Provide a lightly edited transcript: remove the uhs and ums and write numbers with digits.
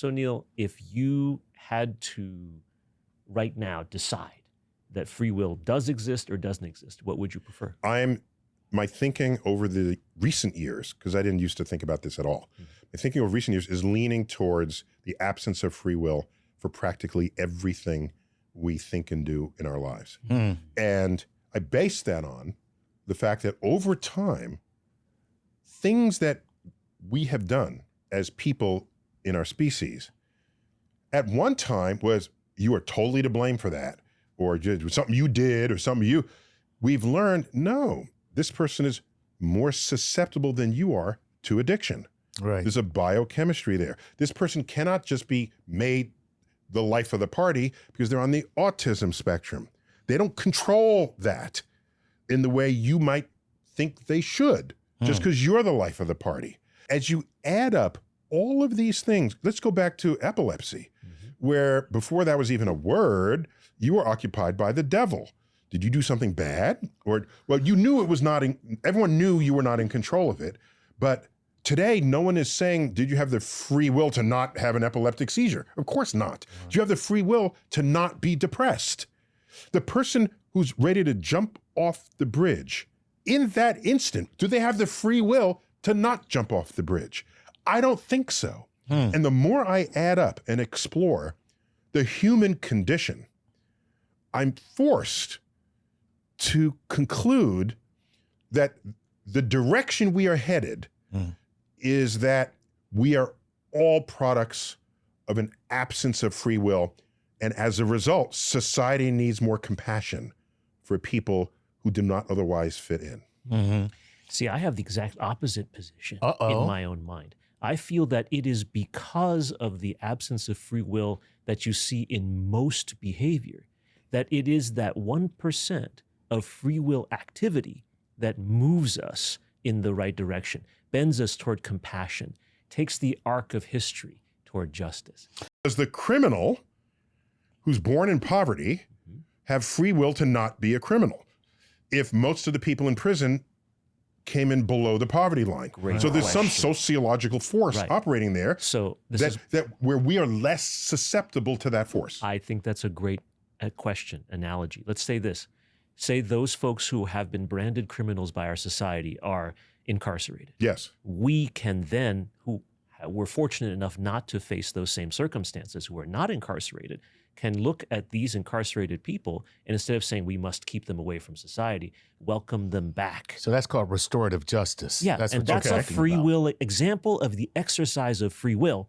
So Neil, if you had to right now decide that free will does exist or doesn't exist, what would you prefer? My thinking over the recent years, because I didn't used to think about this at all, my thinking over recent years is leaning towards the absence of free will for practically everything we think and do in our lives. And I base that on the fact that over time, things that we have done as people in our species, at one time was you are totally to blame for that, or just something you did or something we've learned, no, this person is more susceptible than you are to addiction. Right. There's a biochemistry there. This person cannot just be made the life of the party because they're on the autism spectrum. They don't control that in the way you might think they should, just because you're the life of the party. As you add up all of these things, let's go back to epilepsy, where before that was even a word, you were occupied by the devil. Did you do something bad? Or, well, you knew it was not, everyone knew you were not in control of it. But today, no one is saying, did you have the free will to not have an epileptic seizure? Of course not. Do you have the free will to not be depressed? The person who's ready to jump off the bridge, in that instant, do they have the free will to not jump off the bridge? I don't think so. And the more I add up and explore the human condition, I'm forced to conclude that the direction we are headed is that we are all products of an absence of free will. And as a result, society needs more compassion for people who do not otherwise fit in. See, I have the exact opposite position in my own mind. I feel that it is because of the absence of free will that you see in most behavior, that it is that 1% of free will activity that moves us in the right direction, bends us toward compassion, takes the arc of history toward justice. Does the criminal who's born in poverty have free will to not be a criminal if most of the people in prison came in below the poverty line? Great so there's some question. sociological force operating there So this that where we are less susceptible to that force. I think that's a great question, analogy. Let's say this. Say those folks who have been branded criminals by our society are incarcerated. Yes. We can then, who were fortunate enough not to face those same circumstances, who are not incarcerated, can look at these incarcerated people and instead of saying we must keep them away from society, welcome them back. So that's called restorative justice. Yeah, that's and what you're that's a talking free about. will example of the exercise of free will